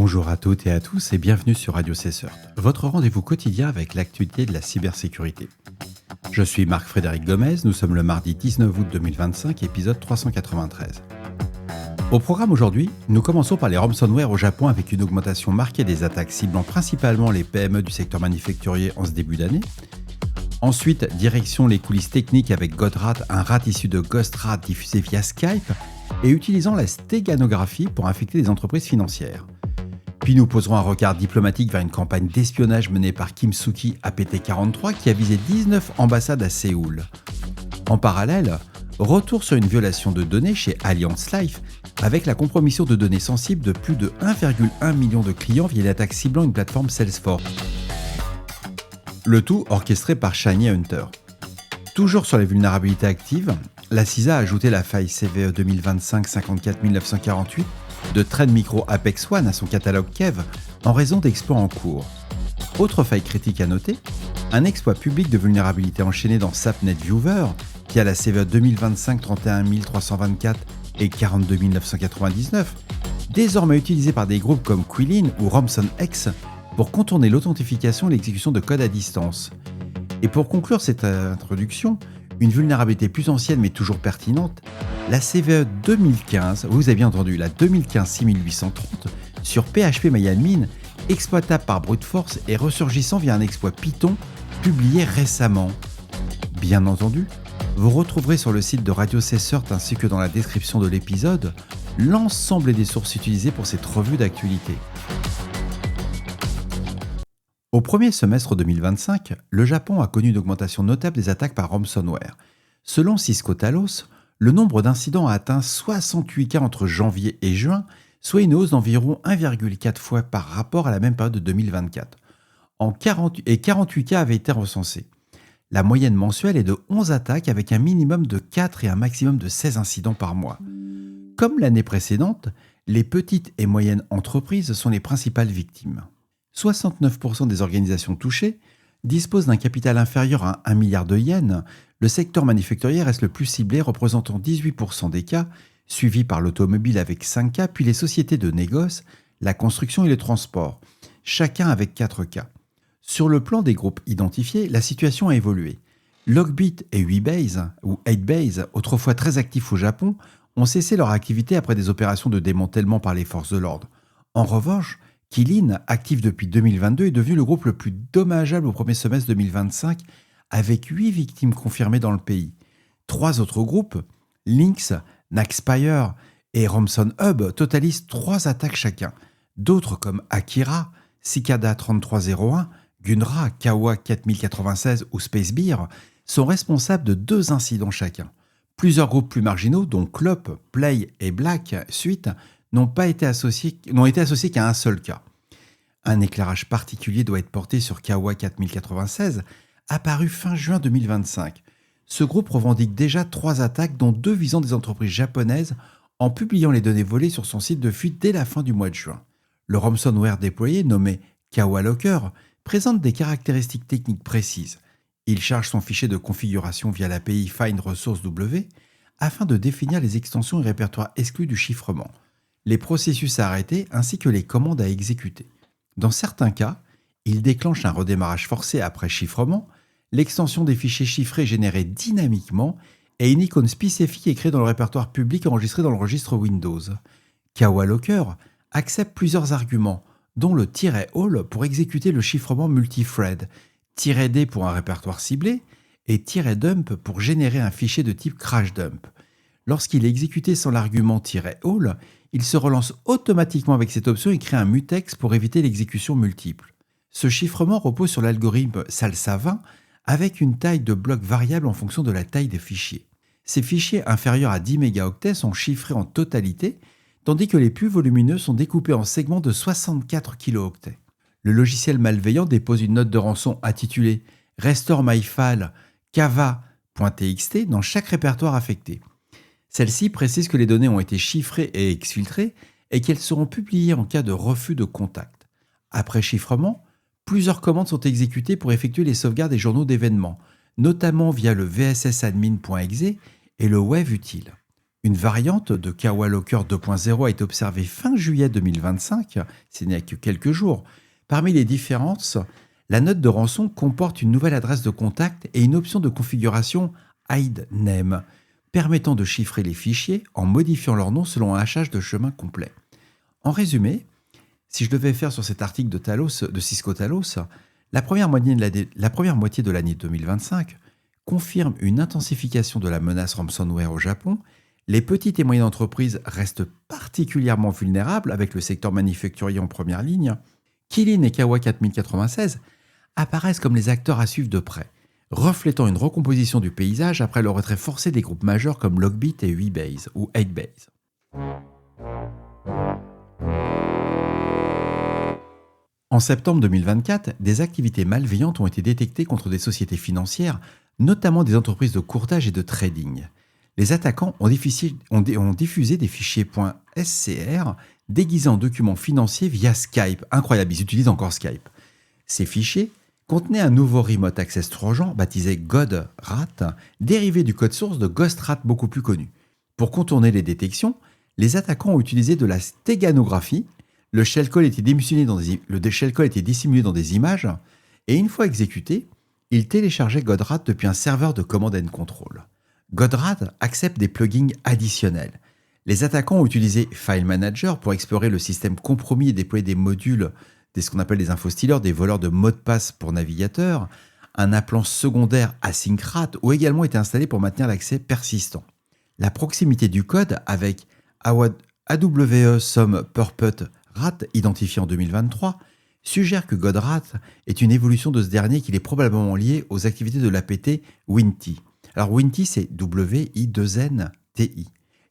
Bonjour à toutes et à tous et bienvenue sur Radio CSERT, votre rendez-vous quotidien avec l'actualité de la cybersécurité. Je suis Marc-Frédéric Gomez, nous sommes le mardi 19 août 2025, épisode 393. Au programme aujourd'hui, nous commençons par les ransomware au Japon avec une augmentation marquée des attaques ciblant principalement les PME du secteur manufacturier en ce début d'année. Ensuite, direction les coulisses techniques avec Godrat, un rat issu de GhostRat diffusé via Skype et utilisant la stéganographie pour infecter les entreprises financières. Puis nous poserons un regard diplomatique vers une campagne d'espionnage menée par Kim Soo-ki APT43 qui a visé 19 ambassades à Séoul. En parallèle, retour sur une violation de données chez Allianz Life avec la compromission de données sensibles de plus de 1,1 million de clients via l'attaque ciblant une plateforme Salesforce. Le tout orchestré par Shiny Hunter. Toujours sur les vulnérabilités actives, la CISA a ajouté la faille CVE 2025-54948 de Trend Micro Apex One à son catalogue Kev en raison d'exploits en cours. Autre faille critique à noter, un exploit public de vulnérabilité enchaîné dans SAP NetViewer qui a la CVE 2025-31324 et 42999, désormais utilisé par des groupes comme Quilin ou RomSonX pour contourner l'authentification et l'exécution de code à distance. Et pour conclure cette introduction, une vulnérabilité plus ancienne mais toujours pertinente, la CVE 2015, vous avez bien entendu, la 2015-6830 sur PHP-MyAdmin, exploitable par brute force et ressurgissant via un exploit Python publié récemment. Bien entendu, vous retrouverez sur le site de Radio CSERT ainsi que dans la description de l'épisode l'ensemble des sources utilisées pour cette revue d'actualité. Au premier semestre 2025, le Japon a connu une augmentation notable des attaques par ransomware. Selon Cisco Talos, le nombre d'incidents a atteint 68 cas entre janvier et juin, soit une hausse d'environ 1,4 fois par rapport à la même période de 2024. 48 cas avaient été recensés. La moyenne mensuelle est de 11 attaques avec un minimum de 4 et un maximum de 16 incidents par mois. Comme l'année précédente, les petites et moyennes entreprises sont les principales victimes. 69% des organisations touchées disposent d'un capital inférieur à 1 milliard de yens. Le secteur manufacturier reste le plus ciblé, représentant 18% des cas, suivi par l'automobile avec 5 cas, puis les sociétés de négoce, la construction et le transport, chacun avec 4 cas. Sur le plan des groupes identifiés, la situation a évolué. Logbit et 8base, autrefois très actifs au Japon, ont cessé leur activité après des opérations de démantèlement par les forces de l'ordre. En revanche, Quilin, actif depuis 2022, est devenu le groupe le plus dommageable au premier semestre 2025, avec 8 victimes confirmées dans le pays. 3 autres groupes, Lynx, Naxpire et Romson Hub, totalisent 3 attaques chacun. D'autres comme Akira, Cicada 3301, Gunra, Kawa 4096 ou Spacebeer sont responsables de 2 incidents chacun. Plusieurs groupes plus marginaux, dont Clop, Play et Black Suite, n'ont été associés qu'à un seul cas. Un éclairage particulier doit être porté sur Kawa 4096, apparu fin juin 2025. Ce groupe revendique déjà 3 attaques, dont 2 visant des entreprises japonaises, en publiant les données volées sur son site de fuite dès la fin du mois de juin. Le ransomware déployé, nommé Kawa Locker, présente des caractéristiques techniques précises. Il charge son fichier de configuration via l'API FindResourceW afin de définir les extensions et répertoires exclus du chiffrement, les processus à arrêter ainsi que les commandes à exécuter. Dans certains cas, il déclenche un redémarrage forcé après chiffrement, l'extension des fichiers chiffrés générée dynamiquement et une icône spécifique est créée dans le répertoire public enregistré dans le registre Windows. Kawa Locker accepte plusieurs arguments, dont le -all pour exécuter le chiffrement multithread, -d pour un répertoire ciblé et -dump pour générer un fichier de type crash dump. Lorsqu'il est exécuté sans l'argument -all, il se relance automatiquement avec cette option et crée un mutex pour éviter l'exécution multiple. Ce chiffrement repose sur l'algorithme SALSA20 avec une taille de bloc variable en fonction de la taille des fichiers. Ces fichiers inférieurs à 10 mégaoctets sont chiffrés en totalité, tandis que les plus volumineux sont découpés en segments de 64 kilooctets. Le logiciel malveillant dépose une note de rançon intitulée « Restore my file kava.txt » dans chaque répertoire affecté. Celle-ci précise que les données ont été chiffrées et exfiltrées et qu'elles seront publiées en cas de refus de contact. Après chiffrement, plusieurs commandes sont exécutées pour effectuer les sauvegardes des journaux d'événements, notamment via le vssadmin.exe et le wave utile. Une variante de Kawa Locker 2.0 a été observée fin juillet 2025, ce n'est que quelques jours. Parmi les différences, la note de rançon comporte une nouvelle adresse de contact et une option de configuration Hide Name, permettant de chiffrer les fichiers en modifiant leur nom selon un hachage de chemin complet. En résumé, si je devais faire sur cet article de Cisco Talos, la première moitié de l'année 2025 confirme une intensification de la menace ransomware au Japon. Les petites et moyennes entreprises restent particulièrement vulnérables avec le secteur manufacturier en première ligne. Kirin et Kawa 4096 apparaissent comme les acteurs à suivre de près, reflétant une recomposition du paysage après le retrait forcé des groupes majeurs comme Logbit et 8base ou 8base. En septembre 2024, des activités malveillantes ont été détectées contre des sociétés financières, notamment des entreprises de courtage et de trading. Les attaquants ont diffusé des fichiers .scr déguisés en documents financiers via Skype. Incroyable, ils utilisent encore Skype. Ces fichiers contenaient un nouveau Remote Access Trojan baptisé GodRat, dérivé du code source de GhostRat beaucoup plus connu. Pour contourner les détections, les attaquants ont utilisé de la stéganographie. Le shellcode était dissimulé dans des images et une fois exécuté, il téléchargeait GodRat depuis un serveur de command and control. GodRat accepte des plugins additionnels. Les attaquants ont utilisé File Manager pour explorer le système compromis et déployer des modules, ce qu'on appelle des infostealers, des voleurs de mots de passe pour navigateurs, un appelant secondaire asyncrat ont également été installés pour maintenir l'accès persistant. La proximité du code avec AWE SOM Purpot Rat, identifié en 2023, suggère que GodRat est une évolution de ce dernier qui est probablement lié aux activités de l'APT Winty. Alors Winty, c'est W-I-2-N-T-I.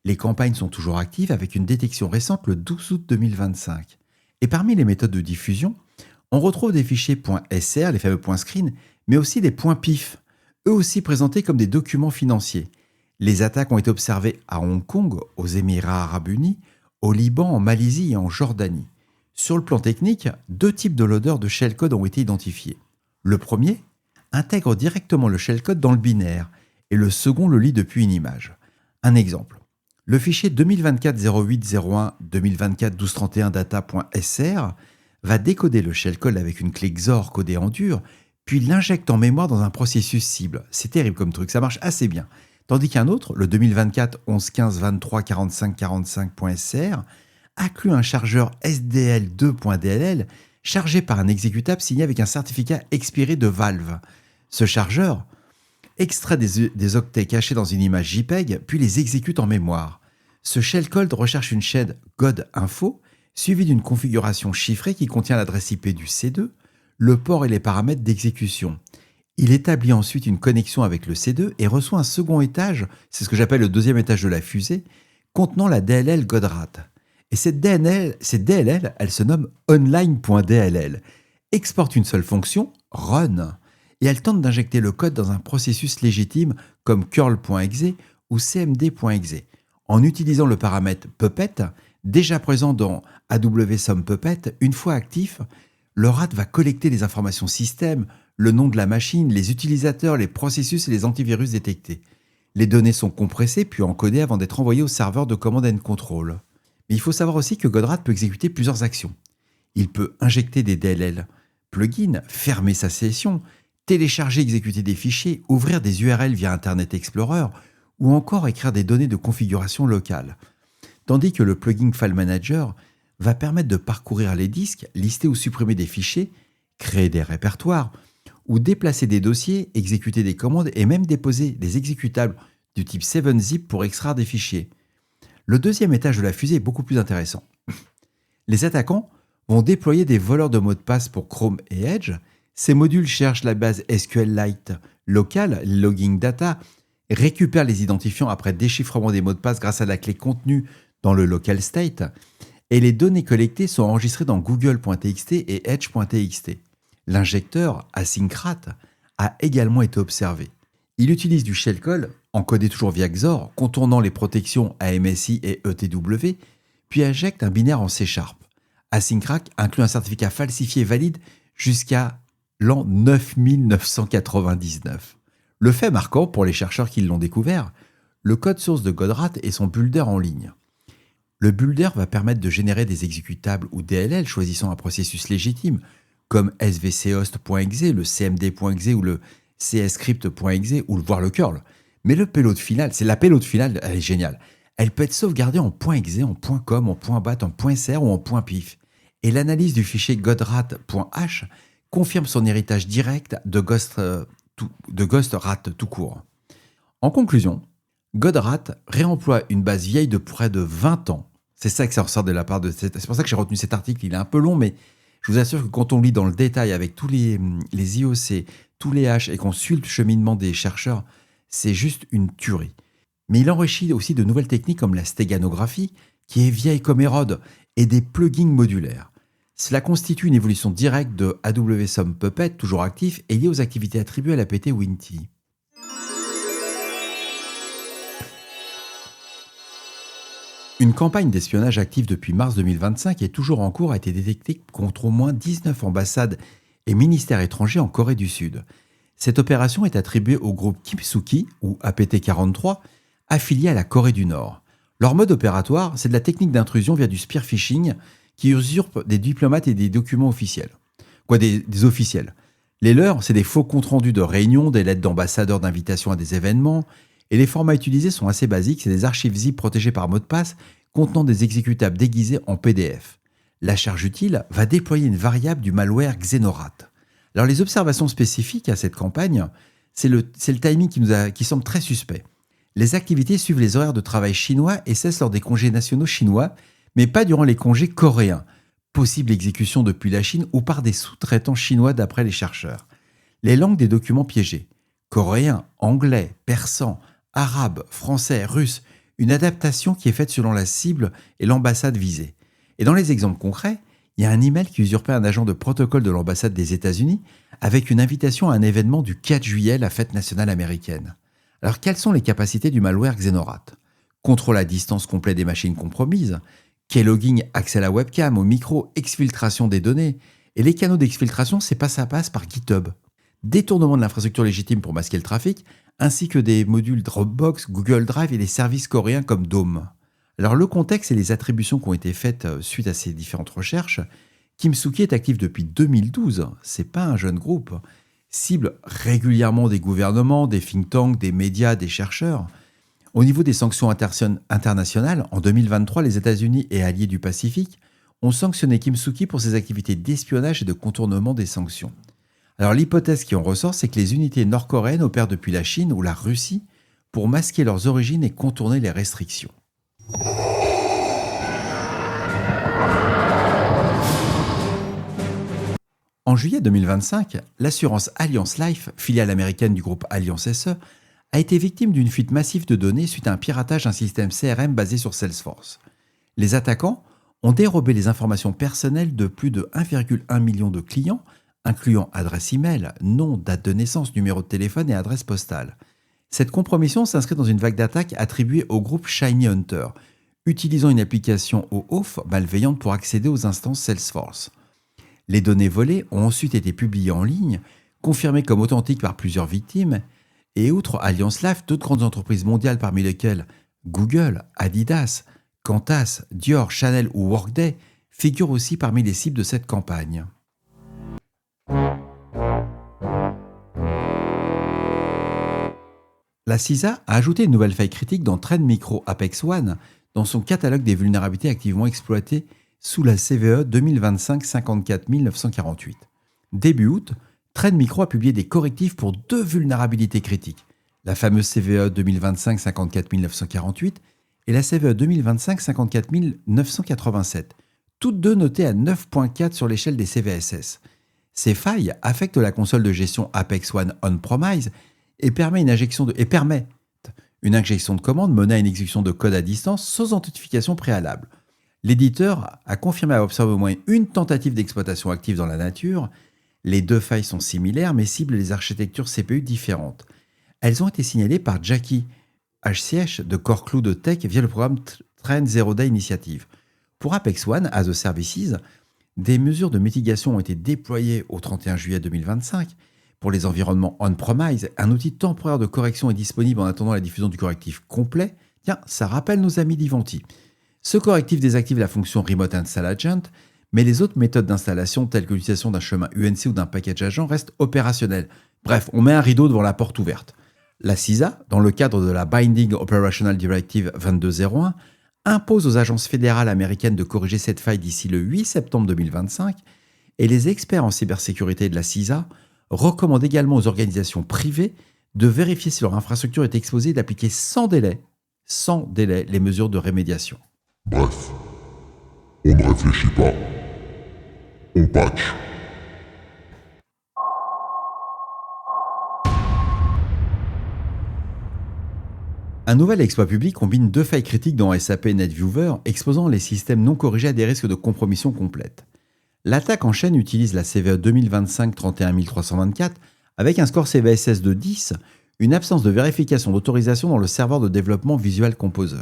Les campagnes sont toujours actives avec une détection récente le 12 août 2025. Et parmi les méthodes de diffusion, on retrouve des fichiers .sr, les fameux .screen, mais aussi des .pif, eux aussi présentés comme des documents financiers. Les attaques ont été observées à Hong Kong, aux Émirats arabes unis, au Liban, en Malaisie et en Jordanie. Sur le plan technique, deux types de loaders de shellcode ont été identifiés. Le premier intègre directement le shellcode dans le binaire et le second le lit depuis une image. Un exemple. Le fichier 2024-08-01 2024-1231 data.sr va décoder le shellcode avec une clé XOR codée en dur, puis l'injecte en mémoire dans un processus cible. C'est terrible comme truc, ça marche assez bien. Tandis qu'un autre, le 2024 11 15 23 45 45.sr, inclut un chargeur SDL2.dll chargé par un exécutable signé avec un certificat expiré de Valve. Ce chargeur extrait des octets cachés dans une image JPEG, puis les exécute en mémoire. Ce shellcode recherche une chaîne godinfo, suivie d'une configuration chiffrée qui contient l'adresse IP du C2, le port et les paramètres d'exécution. Il établit ensuite une connexion avec le C2 et reçoit un second étage, c'est ce que j'appelle le deuxième étage de la fusée, contenant la DLL GodRat. Et cette DLL, elle se nomme online.dll, exporte une seule fonction, run, et elle tente d'injecter le code dans un processus légitime comme curl.exe ou cmd.exe, en utilisant le paramètre Puppet, déjà présent dans AWSOM Puppet. Une fois actif, le RAT va collecter les informations système, le nom de la machine, les utilisateurs, les processus et les antivirus détectés. Les données sont compressées puis encodées avant d'être envoyées au serveur de command and control. Mais il faut savoir aussi que GodRat peut exécuter plusieurs actions. Il peut injecter des DLL plugins, fermer sa session, télécharger et exécuter des fichiers, ouvrir des URL via Internet Explorer ou encore écrire des données de configuration locale. Tandis que le plugin File Manager va permettre de parcourir les disques, lister ou supprimer des fichiers, créer des répertoires ou déplacer des dossiers, exécuter des commandes et même déposer des exécutables du type 7-zip pour extraire des fichiers. Le deuxième étage de la fusée est beaucoup plus intéressant. Les attaquants vont déployer des voleurs de mots de passe pour Chrome et Edge. Ces modules cherchent la base SQLite locale, logging data, récupèrent les identifiants après déchiffrement des mots de passe grâce à la clé contenue dans le local state, et les données collectées sont enregistrées dans google.txt et edge.txt. L'injecteur asyncrat a également été observé. Il utilise du shellcode, encodé toujours via XOR, contournant les protections AMSI et ETW, puis injecte un binaire en C#. Asyncrat inclut un certificat falsifié valide jusqu'à l'an 9999. Le fait marquant pour les chercheurs qui l'ont découvert, le code source de Godrat et son builder en ligne. Le builder va permettre de générer des exécutables ou DLL choisissant un processus légitime, comme svchost.exe, le cmd.exe ou le cscript.exe ou voire le curl. Mais la payload finale, elle est géniale. Elle peut être sauvegardée en .exe, en .com, en .bat, en .sr ou en .pif. Et l'analyse du fichier godrat.h confirme son héritage direct de GhostRat tout court. En conclusion, Godrat réemploie une base vieille de près de 20 ans. C'est ça que ça ressort de la part de c'est pour ça que j'ai retenu cet article, il est un peu long, mais je vous assure que quand on lit dans le détail avec tous les IOC, tous les hash et qu'on suit le cheminement des chercheurs, c'est juste une tuerie. Mais il enrichit aussi de nouvelles techniques comme la stéganographie, qui est vieille comme Hérode, et des plugins modulaires. Cela constitue une évolution directe de AWSOM Puppet, toujours actif, et lié aux activités attribuées à l'APT Winty. Une campagne d'espionnage active depuis mars 2025 est toujours en cours, a été détectée contre au moins 19 ambassades et ministères étrangers en Corée du Sud. Cette opération est attribuée au groupe Kimsuki, ou APT43, affilié à la Corée du Nord. Leur mode opératoire, c'est de la technique d'intrusion via du spear phishing qui usurpe des diplomates et des documents officiels. Des officiels. Les leurs, c'est des faux comptes rendus de réunions, des lettres d'ambassadeurs d'invitation à des événements, et les formats utilisés sont assez basiques, c'est des archives zip protégées par mot de passe contenant des exécutables déguisés en PDF. La charge utile va déployer une variable du malware Xenorat. Alors les observations spécifiques à cette campagne, c'est le timing qui semble très suspect. Les activités suivent les horaires de travail chinois et cessent lors des congés nationaux chinois, mais pas durant les congés coréens. Possible exécution depuis la Chine ou par des sous-traitants chinois d'après les chercheurs. Les langues des documents piégés. Coréen, anglais, persan, arabe, français, russe, une adaptation qui est faite selon la cible et l'ambassade visée. Et dans les exemples concrets, il y a un email qui usurpait un agent de protocole de l'ambassade des États-Unis avec une invitation à un événement du 4 juillet, la fête nationale américaine. Alors quelles sont les capacités du malware Xenorat ? Contrôle à distance complet des machines compromises, keylogging, accès à la webcam, au micro, exfiltration des données, et les canaux d'exfiltration, ça passe par GitHub. Détournement de l'infrastructure légitime pour masquer le trafic, ainsi que des modules Dropbox, Google Drive et des services coréens comme Dome. Alors le contexte et les attributions qui ont été faites suite à ces différentes recherches, Kimsuki est actif depuis 2012, c'est pas un jeune groupe, cible régulièrement des gouvernements, des think tanks, des médias, des chercheurs. Au niveau des sanctions internationales, en 2023, les États-Unis et alliés du Pacifique ont sanctionné Kimsuki pour ses activités d'espionnage et de contournement des sanctions. Alors l'hypothèse qui en ressort, c'est que les unités nord-coréennes opèrent depuis la Chine ou la Russie pour masquer leurs origines et contourner les restrictions. En juillet 2025, l'assurance Allianz Life, filiale américaine du groupe Allianz SE, a été victime d'une fuite massive de données suite à un piratage d'un système CRM basé sur Salesforce. Les attaquants ont dérobé les informations personnelles de plus de 1,1 million de clients, incluant adresse email, nom, date de naissance, numéro de téléphone et adresse postale. Cette compromission s'inscrit dans une vague d'attaques attribuée au groupe Shiny Hunter, utilisant une application OAuth malveillante pour accéder aux instances Salesforce. Les données volées ont ensuite été publiées en ligne, confirmées comme authentiques par plusieurs victimes, et outre Allianz Life, d'autres grandes entreprises mondiales parmi lesquelles Google, Adidas, Qantas, Dior, Chanel ou Workday figurent aussi parmi les cibles de cette campagne. La CISA a ajouté une nouvelle faille critique dans Trend Micro Apex One dans son catalogue des vulnérabilités activement exploitées sous la CVE 2025-54948. Début août, Trend Micro a publié des correctifs pour 2 vulnérabilités critiques, la fameuse CVE 2025-54948 et la CVE 2025-54987, toutes deux notées à 9.4 sur l'échelle des CVSS. Ces failles affectent la console de gestion Apex One On-Premise et permettent une injection de commande menant à une exécution de code à distance sans authentification préalable. L'éditeur a confirmé avoir observé au moins une tentative d'exploitation active dans la nature. Les 2 failles sont similaires mais ciblent les architectures CPU différentes. Elles ont été signalées par Jackie HCH de Core de Tech via le programme Trend Zero Day Initiative. Pour Apex One as a Services, des mesures de mitigation ont été déployées au 31 juillet 2025, Pour les environnements on-premise, un outil temporaire de correction est disponible en attendant la diffusion du correctif complet. Tiens, ça rappelle nos amis d'Ivanti. Ce correctif désactive la fonction Remote Install Agent, mais les autres méthodes d'installation, telles que l'utilisation d'un chemin UNC ou d'un package agent, restent opérationnelles. Bref, on met un rideau devant la porte ouverte. La CISA, dans le cadre de la Binding Operational Directive 2201, impose aux agences fédérales américaines de corriger cette faille d'ici le 8 septembre 2025, et les experts en cybersécurité de la CISA recommandent également aux organisations privées de vérifier si leur infrastructure est exposée et d'appliquer sans délai les mesures de rémédiation. Bref, on ne réfléchit pas, on patch. Un nouvel exploit public combine 2 failles critiques dans SAP NetViewer, exposant les systèmes non corrigés à des risques de compromission complète. L'attaque en chaîne utilise la CVE 2025-31324 avec un score CVSS de 10, une absence de vérification d'autorisation dans le serveur de développement Visual Composer.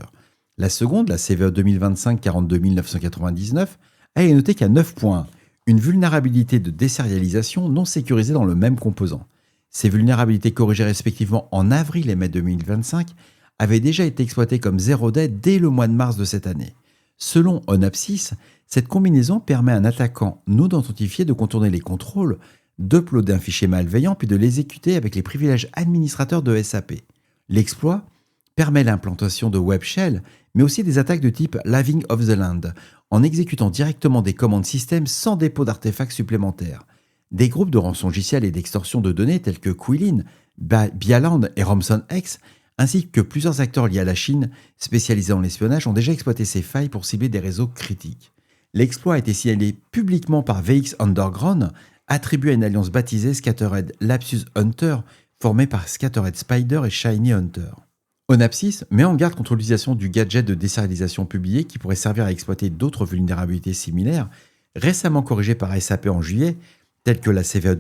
La seconde, la CVE 2025-42999, elle est notée qu'à 9 points, une vulnérabilité de désérialisation non sécurisée dans le même composant. Ces vulnérabilités corrigées respectivement en avril et mai 2025 avaient déjà été exploitées comme 0 day dès le mois de mars de cette année. Selon Onapsys, cette combinaison permet à un attaquant non identifié de contourner les contrôles, d'uploader un fichier malveillant puis de l'exécuter avec les privilèges administrateurs de SAP. L'exploit permet l'implantation de Web Shell, mais aussi des attaques de type Laving of the Land, en exécutant directement des commandes système sans dépôt d'artefacts supplémentaires. Des groupes de rançongiciel et d'extorsion de données tels que Quilin, Bialand et RomsonX, ainsi que plusieurs acteurs liés à la Chine spécialisés en l'espionnage ont déjà exploité ces failles pour cibler des réseaux critiques. L'exploit a été signalé publiquement par VX Underground, attribué à une alliance baptisée Scattered Lapsus Hunter, formée par Scattered Spider et Shiny Hunter. Onapsys met en garde contre l'utilisation du gadget de désérialisation publié qui pourrait servir à exploiter d'autres vulnérabilités similaires, récemment corrigées par SAP en juillet, telles que la CVE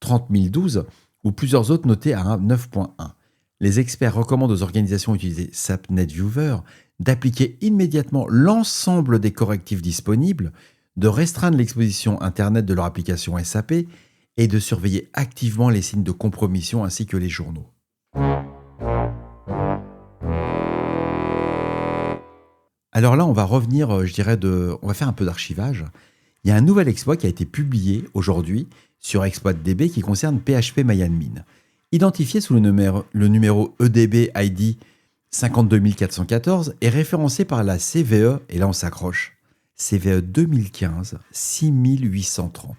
2025-30012 ou plusieurs autres notées à 9.1. Les experts recommandent aux organisations utilisées SAP NetViewer d'appliquer immédiatement l'ensemble des correctifs disponibles, de restreindre l'exposition Internet de leur application SAP et de surveiller activement les signes de compromission ainsi que les journaux. Alors là, on va revenir, on va faire un peu d'archivage. Il y a un nouvel exploit qui a été publié aujourd'hui sur ExploitDB qui concerne PHP-MyAdmin. Identifié sous le numéro EDB ID 52414 et référencé par la CVE, et là on s'accroche, CVE 2015-6830.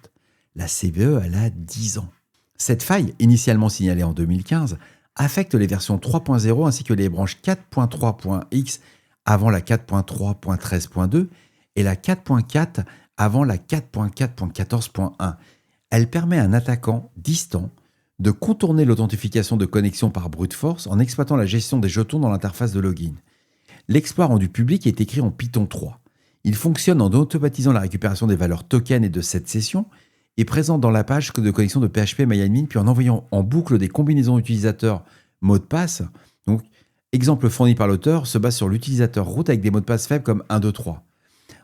La CVE, elle a 10 ans. Cette faille, initialement signalée en 2015, affecte les versions 3.0 ainsi que les branches 4.3.x avant la 4.3.13.2 et la 4.4 avant la 4.4.14.1. Elle permet à un attaquant distant de contourner l'authentification de connexion par brute force en exploitant la gestion des jetons dans l'interface de login. L'exploit rendu public est écrit en Python 3. Il fonctionne en automatisant la récupération des valeurs token et de cette session et présent dans la page de connexion de PHP-MyAdmin puis en envoyant en boucle des combinaisons utilisateurs mots de passe. Donc, exemple fourni par l'auteur se base sur l'utilisateur root avec des mots de passe faibles comme 1, 2, 3.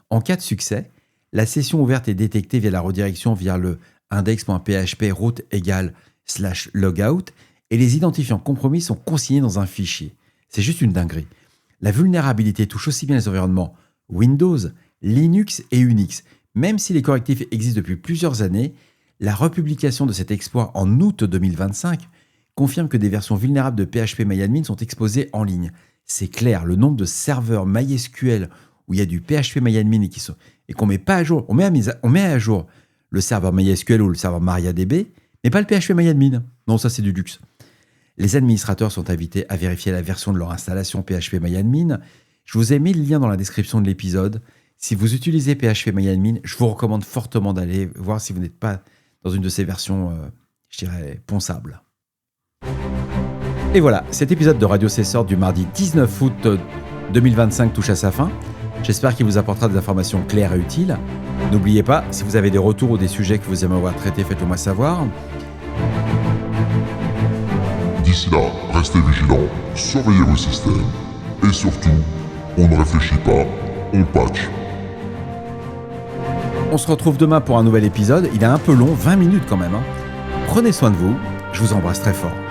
En cas de succès, la session ouverte est détectée via la redirection via le index.php root égale /logout et les identifiants compromis sont consignés dans un fichier. C'est juste une dinguerie. La vulnérabilité touche aussi bien les environnements Windows, Linux et Unix. Même si les correctifs existent depuis plusieurs années, la republication de cet exploit en août 2025 confirme que des versions vulnérables de PHP-MyAdmin sont exposées en ligne. C'est clair, le nombre de serveurs MySQL où il y a du PHP-MyAdmin et qu'on met pas à jour, on met à jour le serveur MySQL ou le serveur MariaDB, mais pas le PHP-MyAdmin. Non, ça c'est du luxe. Les administrateurs sont invités à vérifier la version de leur installation PHP-MyAdmin. Je vous ai mis le lien dans la description de l'épisode. Si vous utilisez PHP-MyAdmin, je vous recommande fortement d'aller voir si vous n'êtes pas dans une de ces versions, ponçables. Et voilà, cet épisode de Radio Cesseur du mardi 19 août 2025 touche à sa fin. J'espère qu'il vous apportera des informations claires et utiles. N'oubliez pas, si vous avez des retours ou des sujets que vous aimeriez voir traités, faites-le moi savoir. D'ici là, restez vigilants, surveillez vos systèmes et surtout, on ne réfléchit pas, on patch. On se retrouve demain pour un nouvel épisode. Il est un peu long, 20 minutes quand même. Prenez soin de vous, je vous embrasse très fort.